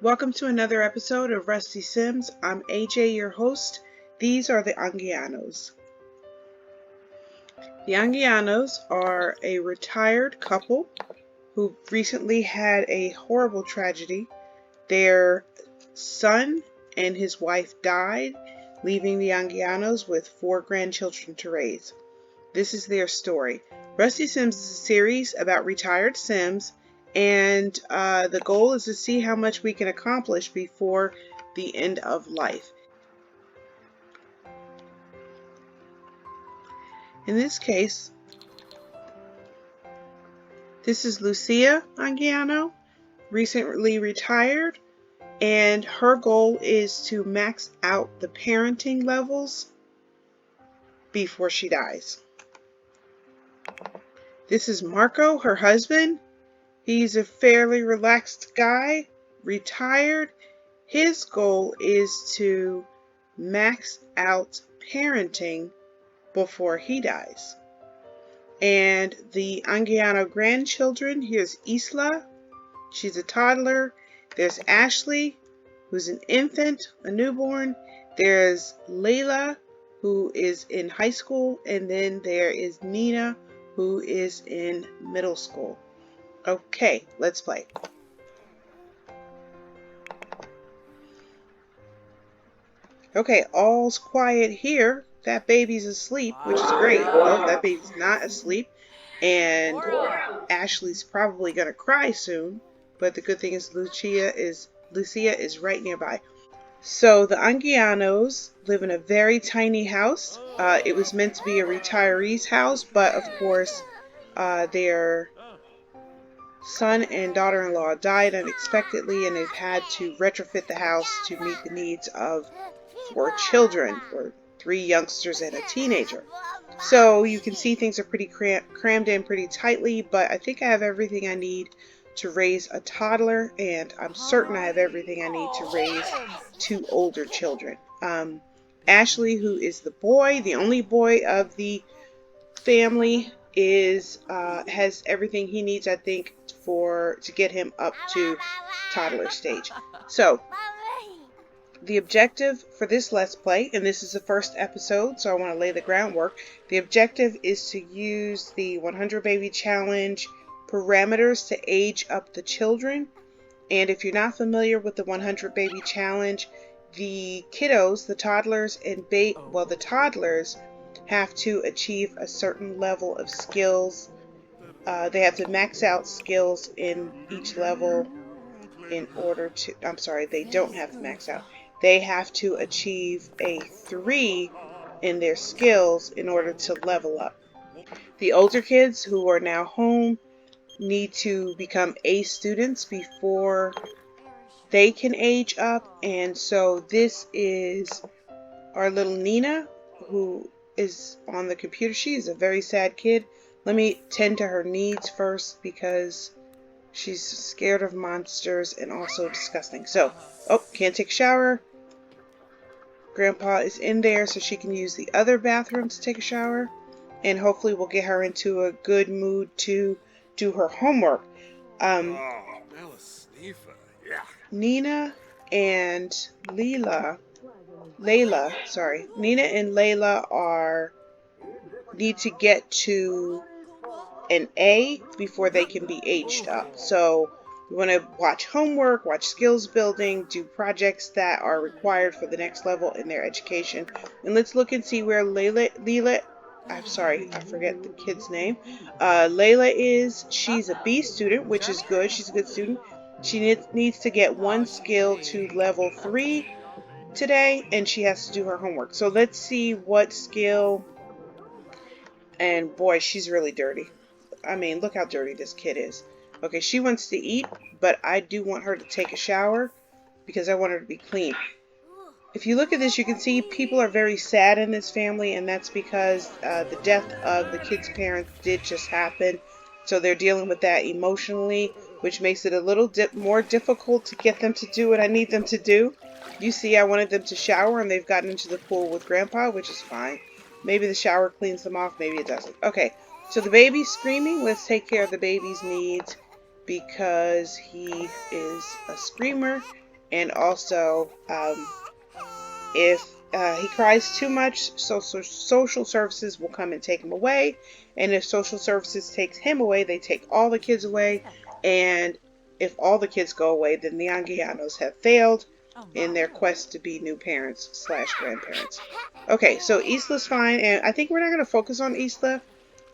Welcome to another episode of Rusty Sims. I'm AJ, your host. These are the Anguianos. The Anguianos are a retired couple who recently had a horrible tragedy. Their son and his wife died, leaving the Anguianos with 4 grandchildren to raise. This is their story. Rusty Sims is a series about retired Sims, and the goal is to see how much we can accomplish before the end of life. In this case, this is Lucia Anguiano, recently retired, and her goal is to max out the parenting levels before she dies. This is Marco, her husband. He's a fairly relaxed guy, retired. His goal is to max out parenting before he dies. And the Anguiano grandchildren, here's Isla. She's a toddler. There's Ashley, who's an infant, a newborn. There's Layla, who is in high school. And then there is Nina, who is in middle school. Okay, let's play. Okay, all's quiet here. That baby's asleep, which is great. Oh, that baby's not asleep. And Ashley's probably going to cry soon. But the good thing is Lucia is right nearby. So the Anguianos live in a very tiny house. It was meant to be a retiree's house, but of course their son and daughter-in-law died unexpectedly, and they've had to retrofit the house to meet the needs of 4 children, or 3 youngsters and a teenager. So you can see things are pretty crammed in pretty tightly, but I think I have everything I need to raise a toddler, and I'm certain I have everything I need to raise 2 older children. Ashley, who is the boy, the only boy of the family, has everything he needs, I think, to get him up to toddler stage. So the objective for this Let's Play, and this is the first episode, so I want to lay the groundwork. The objective is to use the 100 Baby Challenge parameters to age up the children. And if you're not familiar with the 100 Baby Challenge, the kiddos, the toddlers, and the toddlers have to achieve a certain level of skills. They have to max out skills in each level in order to, I'm sorry, they don't have to max out. They have to achieve a 3 in their skills in order to level up. The older kids who are now home need to become A students before they can age up. And so this is our little Nina, who is on the computer. She is a very sad kid. Let me tend to her needs first because she's scared of monsters and also disgusting. So, can't take a shower. Grandpa is in there so she can use the other bathroom to take a shower. And hopefully we'll get her into a good mood to do her homework. Nina and Nina and Layla need to get to an A before they can be aged up. So we want to watch homework, watch skills building, do projects that are required for the next level in their education. And let's look and see where I'm sorry, I forget the kid's name. Layla is. She's a B student, which is good. She's a good student. She needs to get 1 skill to level 3 today, and she has to do her homework. So let's see what skill. And boy, she's really dirty. I mean, look how dirty this kid is. Okay, she wants to eat, but I do want her to take a shower because I want her to be clean. If you look at this, you can see people are very sad in this family, and that's because the death of the kid's parents did just happen. So they're dealing with that emotionally, which makes it a little more difficult to get them to do what I need them to do. You see, I wanted them to shower, and they've gotten into the pool with Grandpa, which is fine. Maybe the shower cleans them off, maybe it doesn't. Okay, so the baby's screaming. Let's take care of the baby's needs because he is a screamer. And also, if he cries too much, social services will come and take him away. And if social services takes him away, they take all the kids away. And if all the kids go away, then the Anguianos have failed in their quest to be new parents / grandparents. Okay, so Isla's fine, and I think we're not going to focus on Isla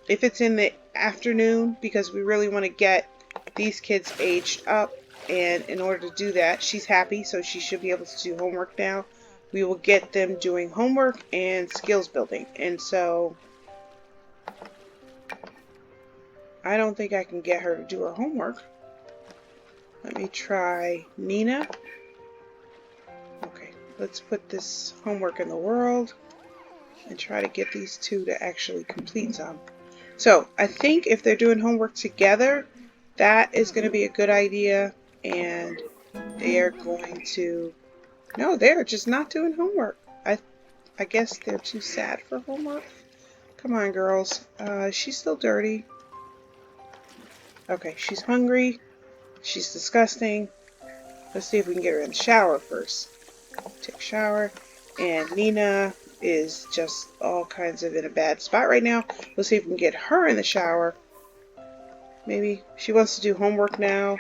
if it's in the afternoon, because we really want to get these kids aged up. And in order to do that, she's happy, so she should be able to do homework now. We will get them doing homework and skills building. And so I don't think I can get her to do her homework. Let me try Nina. Okay, let's put this homework in the world and try to get these two to actually complete some. So I think if they're doing homework together, that is going to be a good idea. And they are going to... No, they're just not doing homework. I guess they're too sad for homework. Come on, girls. She's still dirty. Okay, she's hungry. She's disgusting. Let's see if we can get her in the shower first. Take a shower. And Nina is just all kinds of in a bad spot right now. Let's see if we can get her in the shower. Maybe she wants to do homework now.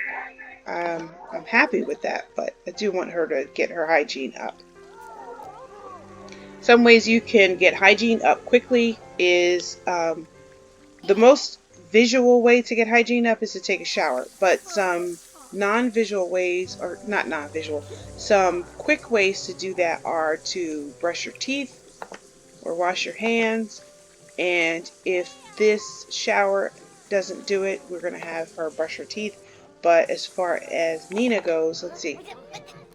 I'm happy with that, but I do want her to get her hygiene up. Some ways you can get hygiene up quickly is the most visual way to get hygiene up is to take a shower, but some non-visual ways, or not non-visual, some quick ways to do that are to brush your teeth or wash your hands. And if this shower doesn't do it, we're going to have her brush her teeth. But as far as Nina goes, let's see.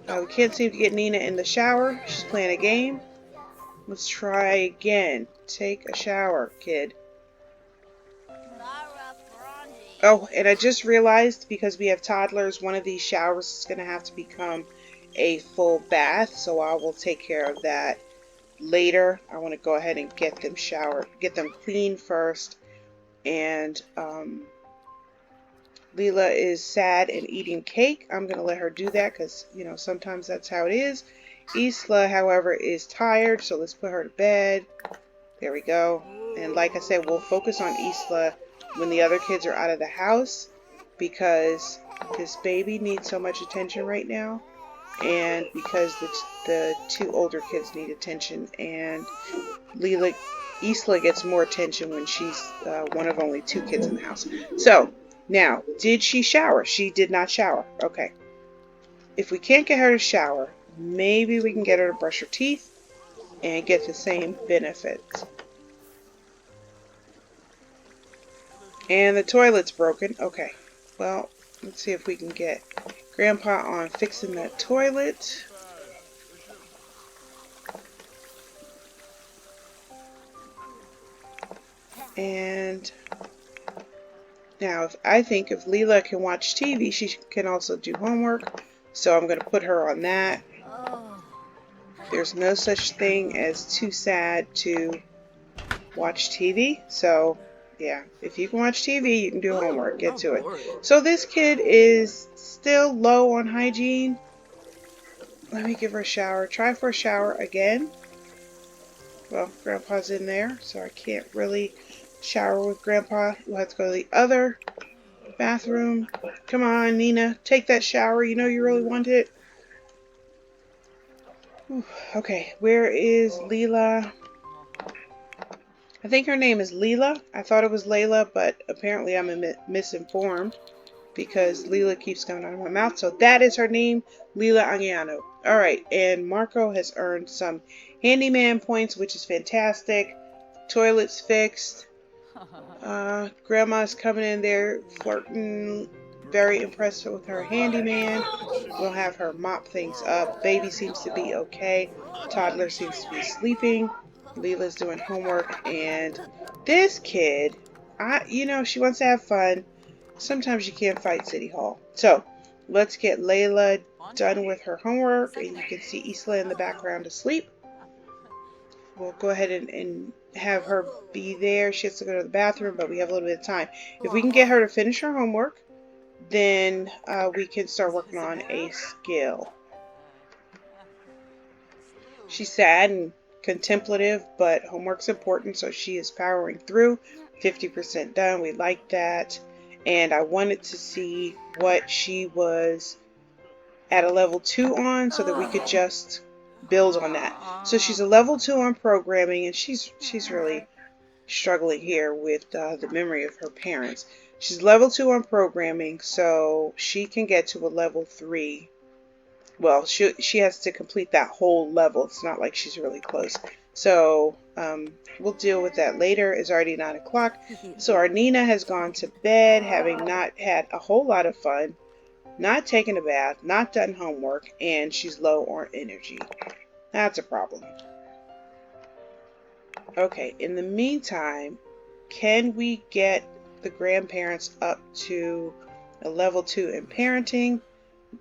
We can't seem to get Nina in the shower. She's playing a game. Let's try again. Take a shower, kid. Oh, and I just realized, because we have toddlers, one of these showers is going to have to become a full bath. So I will take care of that later. I want to go ahead and get them showered, get them clean first. And Leela is sad and eating cake. I'm going to let her do that because, you know, sometimes that's how it is. Isla, however, is tired, so let's put her to bed. There we go. And like I said, we'll focus on Isla when the other kids are out of the house, because this baby needs so much attention right now, and because the two older kids need attention, and Isla gets more attention when she's one of only two kids in the house. So now, did she shower? She did not shower. Okay. If we can't get her to shower, maybe we can get her to brush her teeth and get the same benefits. And the toilet's broken. Okay. Well, let's see if we can get Grandpa on fixing that toilet. And now, I think if Leela can watch TV, she can also do homework. So I'm going to put her on that. There's no such thing as too sad to watch TV. So, yeah, if you can watch TV, you can do homework. Get to it. So this kid is still low on hygiene. Let me give her a shower. Try for a shower again. Well, Grandpa's in there, so I can't really shower with Grandpa. We'll have to go to the other bathroom. Come on, Nina. Take that shower. You know you really want it. Whew. Okay, where is Leela? I think her name is Leela. I thought it was Layla, but apparently I'm misinformed because Leela keeps coming out of my mouth. So that is her name, Leela Anguiano. Alright, and Marco has earned some handyman points, which is fantastic. Toilet's fixed. Grandma's coming in there flirting, very impressed with her handyman. We'll have her mop things up. Baby seems to be okay. Toddler seems to be sleeping. Leela's doing homework, and this kid, you know, she wants to have fun. Sometimes you can't fight City Hall. So let's get Layla done with her homework, and you can see Isla in the background asleep. We'll go ahead and have her be there. She has to go to the bathroom, but we have a little bit of time. If we can get her to finish her homework, then we can start working on a skill. She's sad and contemplative, but homework's important, so she is powering through. 50% done. We like that. And I wanted to see what she was at a level 2 on so that we could just build on that. So she's a level 2 on programming, and she's really struggling here with the memory of her parents. She's level 2 on programming, so she can get to a level 3. Well, she has to complete that whole level. It's not like she's really close. So we'll deal with that later. It's already 9 o'clock. So our Nina has gone to bed, having not had a whole lot of fun, not taken a bath, not done homework, and she's low on energy. That's a problem. Okay, in the meantime, can we get the grandparents up to a level 2 in parenting?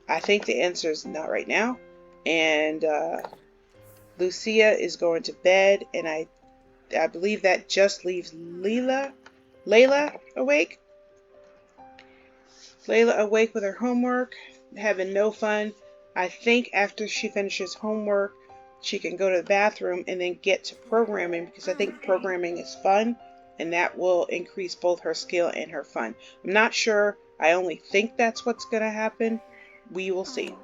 I think the answer is not right now. And Lucia is going to bed, and I believe that just leaves Layla awake. Layla awake with her homework, having no fun. I think after she finishes homework, she can go to the bathroom and then get to programming, because I think programming is fun, and that will increase both her skill and her fun. I'm not sure. I only think that's what's going to happen. We will see.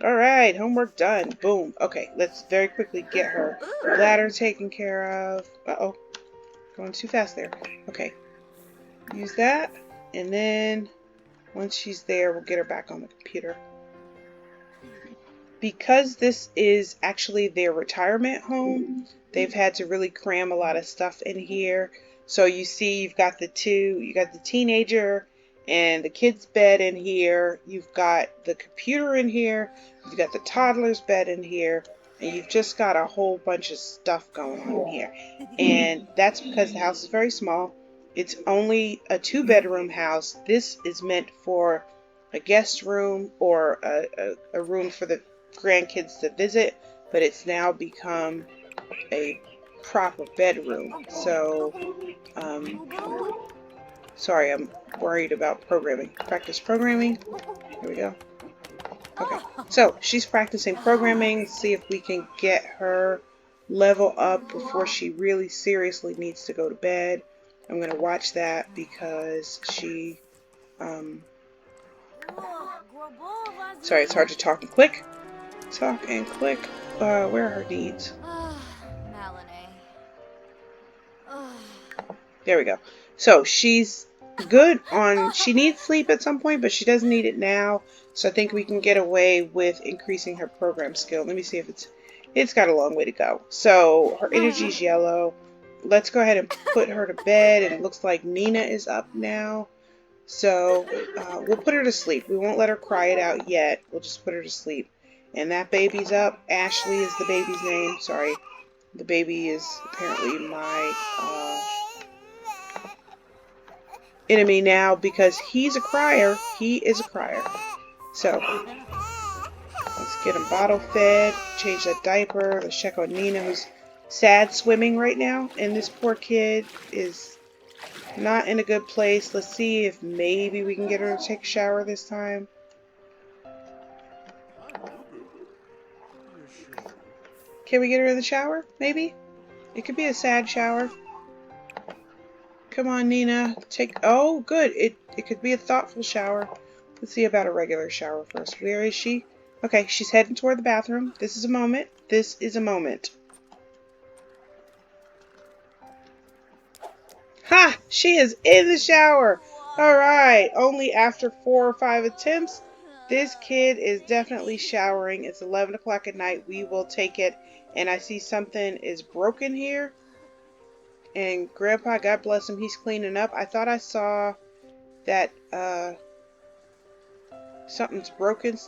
Alright, homework done. Boom. Okay, let's very quickly get her bladder taken care of. Uh-oh. Going too fast there. Okay. Use that. And then once she's there, we'll get her back on the computer. Because this is actually their retirement home, they've had to really cram a lot of stuff in here. So you see you got the teenager and the kid's bed in here. You've got the computer in here. You've got the toddler's bed in here. And you've just got a whole bunch of stuff going on in here. And that's because the house is very small. It's only a 2-bedroom house. This is meant for a guest room or a room for the grandkids to visit, but it's now become a proper bedroom. So sorry, I'm worried about programming. Practice programming. Here we go. Okay, so she's practicing programming. See if we can get her level up before she really seriously needs to go to bed. I'm going to watch that because she sorry, it's hard to talk and click. Talk and click. Where are her needs? There we go. So she's good on, she needs sleep at some point, but she doesn't need it now. So I think we can get away with increasing her program skill. Let me see if it's got a long way to go. So her energy's yellow. Let's go ahead and put her to bed. And it looks like Nina is up now. So we'll put her to sleep. We won't let her cry it out yet. We'll just put her to sleep. And that baby's up. Ashley is the baby's name. Sorry. The baby is apparently my enemy now because he's a crier. He is a crier. So let's get him bottle fed. Change that diaper. Let's check on Nina, who's sad swimming right now. And this poor kid is not in a good place. Let's see if maybe we can get her to take a shower this time. Can we get her in the shower? Maybe? It could be a sad shower. Come on, Nina. Oh, good. It could be a thoughtful shower. Let's see about a regular shower first. Where is she? Okay, she's heading toward the bathroom. This is a moment. This is a moment. Ha! She is in the shower. Alright. Only after 4 or 5 attempts. This kid is definitely showering. It's 11 o'clock at night. We will take it. And I see something is broken here. And Grandpa, God bless him, he's cleaning up. I thought I saw that something's broken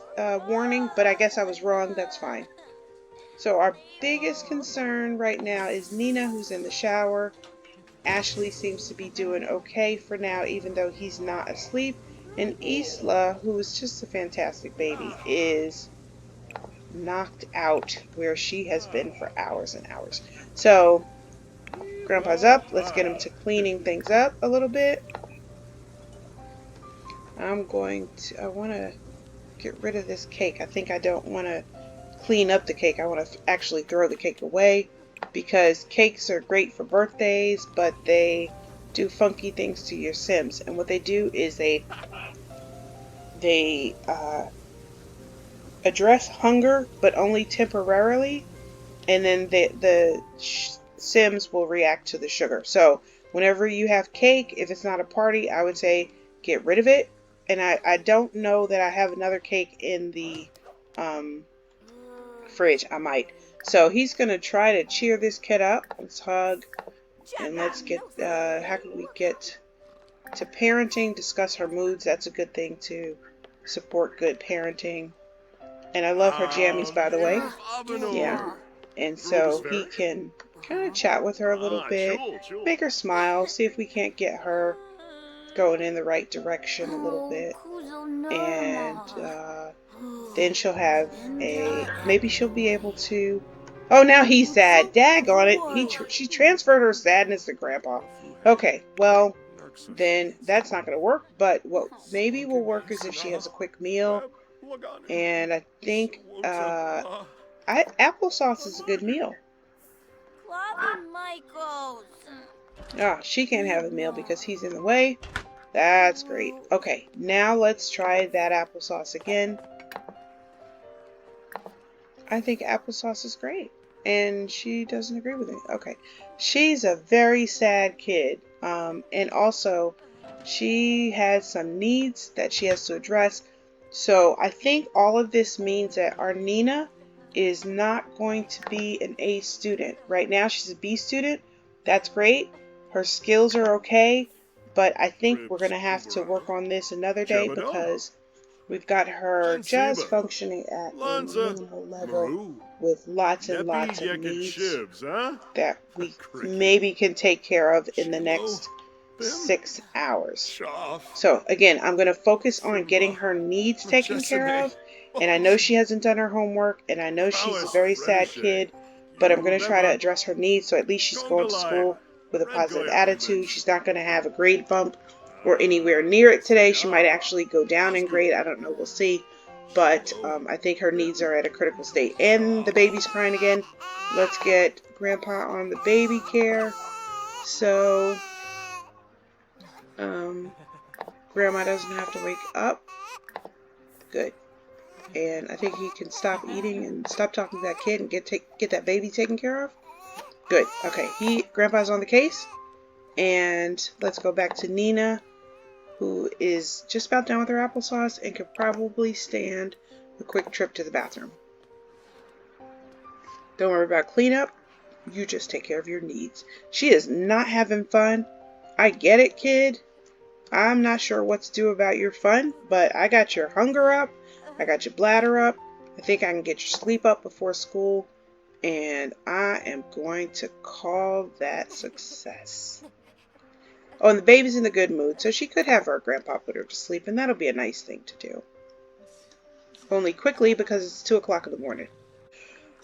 warning, but I guess I was wrong. That's fine. So our biggest concern right now is Nina, who's in the shower. Ashley seems to be doing okay for now, even though he's not asleep. And Isla, who is just a fantastic baby, is knocked out where she has been for hours and hours. So Grandpa's up. Let's get him to cleaning things up a little bit. I want to get rid of this cake. I think I don't want to clean up the cake. I want to actually throw the cake away because cakes are great for birthdays, but they do funky things to your Sims. And what they do is they address hunger, but only temporarily, and then the Sims will react to the sugar. So whenever you have cake, if it's not a party, I would say get rid of it. And I don't know that I have another cake in the fridge. I might. So he's going to try to cheer this kid up. Let's hug. And let's get, how can we get to parenting? Discuss her moods. That's a good thing to support good parenting. And I love her jammies, by the way. Yeah. And so he can kind of chat with her a little bit, make her smile, see if we can't get her going in the right direction a little bit. And then she'll have maybe she'll be able to, oh, now he's sad. Daggone it. She transferred her sadness to Grandpa. Okay, well, then that's not going to work. But what maybe will work is if she has a quick meal. And I think applesauce is a good meal. She can't have a meal because he's in the way. That's great. Okay, now let's try that applesauce again. I think applesauce is great. And she doesn't agree with me. Okay. She's a very sad kid. And also, she has some needs that she has to address. So I think all of this means that our Nina is not going to be an A student. Right now, she's a B student. That's great. Her skills are okay. But I think we're going to have to work on this another day because we've got her just functioning at a minimal level with lots and lots of needs that we maybe can take care of in the next 6 hours. So again, I'm going to focus on getting her needs taken care of. And I know she hasn't done her homework, and I know she's a very sad kid, but I'm going to try to address her needs so at least she's going to school with a positive attitude. She's not going to have a grade bump or anywhere near it today. She might actually go down in grade. I don't know. We'll see. But I think her needs are at a critical state. And the baby's crying again. Let's get Grandpa on the baby care. So Grandma doesn't have to wake up. Good. And I think he can stop eating and stop talking to that kid and get that baby taken care of. Good. Okay. Grandpa's on the case. And let's go back to Nina, who is just about done with her applesauce and could probably stand a quick trip to the bathroom. Don't worry about cleanup. You just take care of your needs. She is not having fun. I get it, kid. I'm not sure what to do about your fun, but I got your hunger up. I got your bladder up. I think I can get your sleep up before school. And I am going to call that success. Oh, and the baby's in a good mood, so she could have her grandpa put her to sleep, and that'll be a nice thing to do. Only quickly, because it's 2 o'clock in the morning.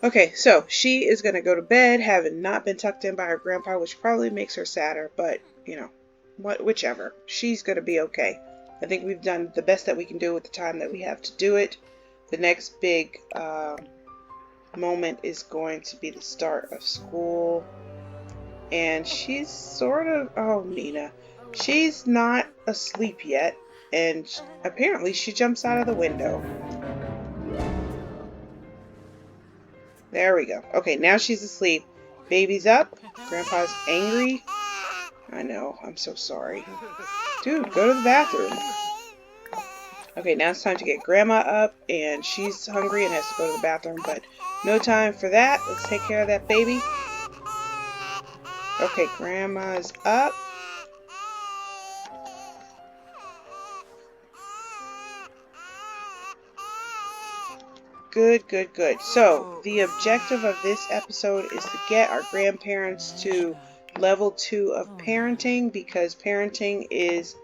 Okay, so she is going to go to bed, having not been tucked in by her grandpa, which probably makes her sadder, but, you know, whichever. She's going to be okay. I think we've done the best that we can do with the time that we have to do it. The next big moment is going to be the start of school. And she's sort of, oh, Nina, she's not asleep yet. And apparently she jumps out of the window. There we go. Okay, now she's asleep. Baby's up. Grandpa's angry. I know, I'm so sorry. Dude, go to the bathroom. Okay, now it's time to get Grandma up, and she's hungry and has to go to the bathroom, but no time for that. Let's take care of that baby. Okay, Grandma's up. Good, good, good. So, the objective of this episode is to get our grandparents to level 2 of parenting, because parenting is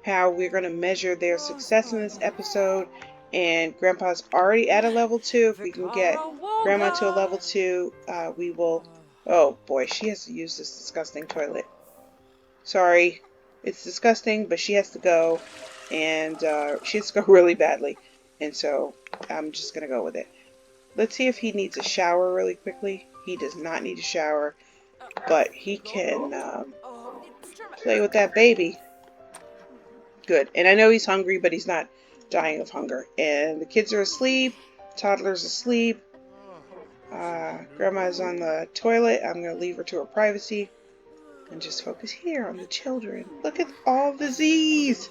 how we're going to measure their success in this episode. And Grandpa's already at a level 2. If we can get Grandma to a level 2, we will... Oh boy, she has to use this disgusting toilet. Sorry, it's disgusting, but she has to go. And she has to go really badly. And so I'm just going to go with it. Let's see if he needs a shower really quickly. He does not need a shower, but he can play with that baby. Good. And I know he's hungry, but he's not dying of hunger. And the kids are asleep. Toddler's asleep. Grandma's on the toilet. I'm going to leave her to her privacy and just focus here on the children. Look at all the Z's.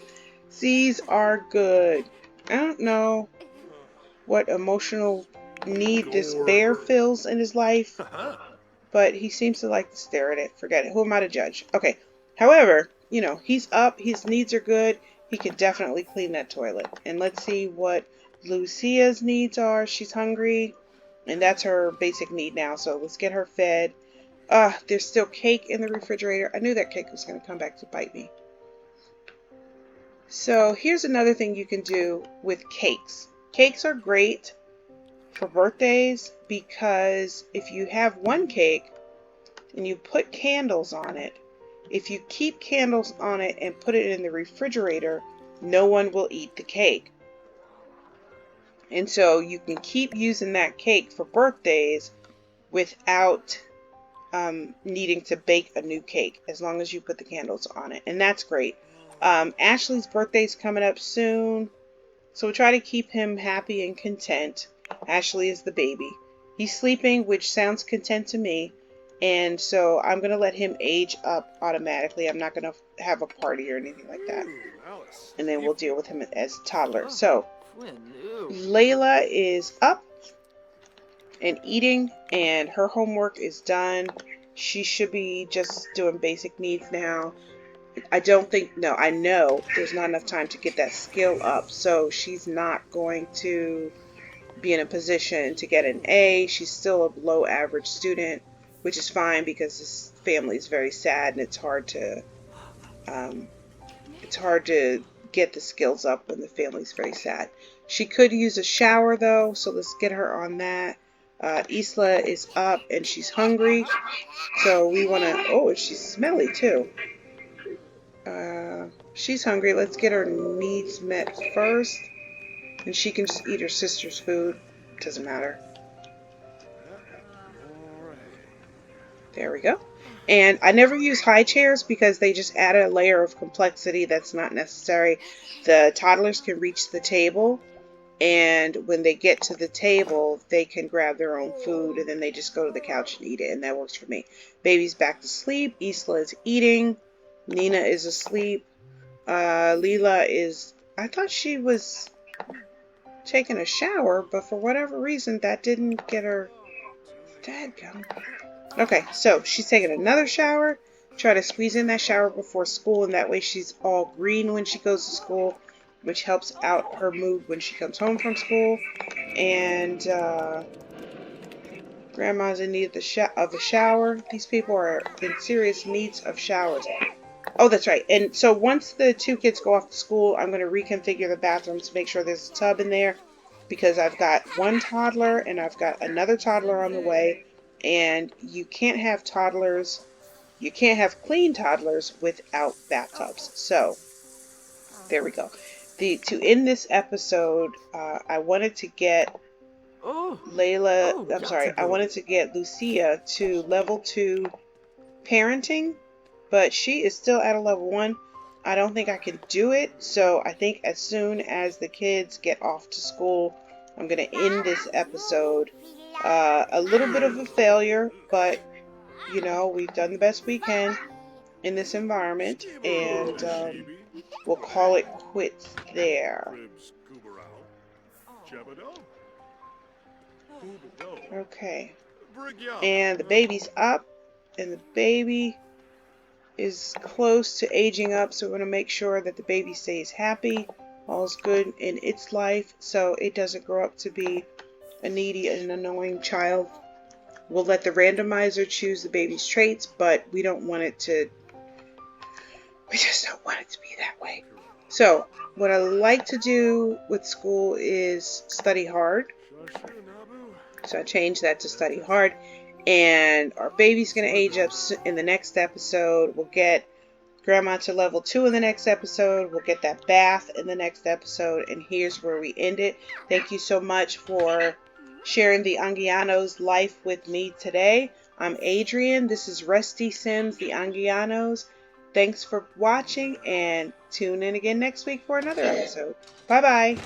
Z's are good. I don't know what emotional need this bear fills in his life, but he seems to like to stare at it. Forget it. Who am I to judge? Okay. However, you know, he's up. His needs are good. He can definitely clean that toilet. And let's see what Lucia's needs are. She's hungry, and that's her basic need now. So let's get her fed. There's still cake in the refrigerator. I knew that cake was going to come back to bite me. So here's another thing you can do with cakes. Cakes are great for birthdays because if you have one cake and you put candles on it, if you keep candles on it and put it in the refrigerator, no one will eat the cake. And so you can keep using that cake for birthdays without needing to bake a new cake as long as you put the candles on it. And that's great. Ashley's birthday's coming up soon, so we'll try to keep him happy and content. Ashley is the baby. He's sleeping, which sounds content to me. And so I'm going to let him age up automatically. I'm not going to have a party or anything like that. And then we'll deal with him as a toddler. So Layla is up and eating, and her homework is done. She should be just doing basic needs now. I know there's not enough time to get that skill up, so she's not going to be in a position to get an A. She's still a below average student, which is fine because this family is very sad, and it's hard to get the skills up when the family's very sad. She could use a shower though, so let's get her on that. Isla is up and she's hungry, so we want to. Oh, she's smelly too. She's hungry. Let's get her needs met first, and she can just eat her sister's food. Doesn't matter. There we go. And I never use high chairs because they just add a layer of complexity that's not necessary. The toddlers can reach the table, and when they get to the table, they can grab their own food, and then they just go to the couch and eat it, and that works for me. Baby's back to sleep. Isla is eating. Nina is asleep. Leela is... I thought she was taking a shower, but for whatever reason, that didn't get her... Dadgum. Okay, so she's taking another shower. Try to squeeze in that shower before school, and that way she's all green when she goes to school, which helps out her mood when she comes home from school. And Grandma's in need of a shower. These people are in serious needs of showers. Oh, that's right. And so once the two kids go off to school, I'm going to reconfigure the bathrooms to make sure there's a tub in there, because I've got one toddler and I've got another toddler on the way. And you can't have toddlers, you can't have clean toddlers without bathtubs. So, there we go. To end this episode, I wanted to get I wanted to get Lucia to level 2 parenting, but she is still at a level 1. I don't think I can do it, so I think as soon as the kids get off to school, I'm going to end this episode. A little bit of a failure, but you know, we've done the best we can in this environment, and we'll call it quits there. Okay, and the baby's up, and the baby is close to aging up, so we're going to make sure that the baby stays happy, all's good in its life, so it doesn't grow up to be a needy and annoying child. We'll let the randomizer choose the baby's traits, but we just don't want it to be that way. So what I like to do with school is study hard. So I changed that to study hard. And our baby's going to age up in the next episode. We'll get Grandma to level 2 in the next episode. We'll get that bath in the next episode. And here's where we end it. Thank you so much for sharing the Anguianos life with me today. I'm Adrian. This is Rusty Sims, the Anguianos. Thanks for watching, and tune in again next week for another episode. Bye-bye.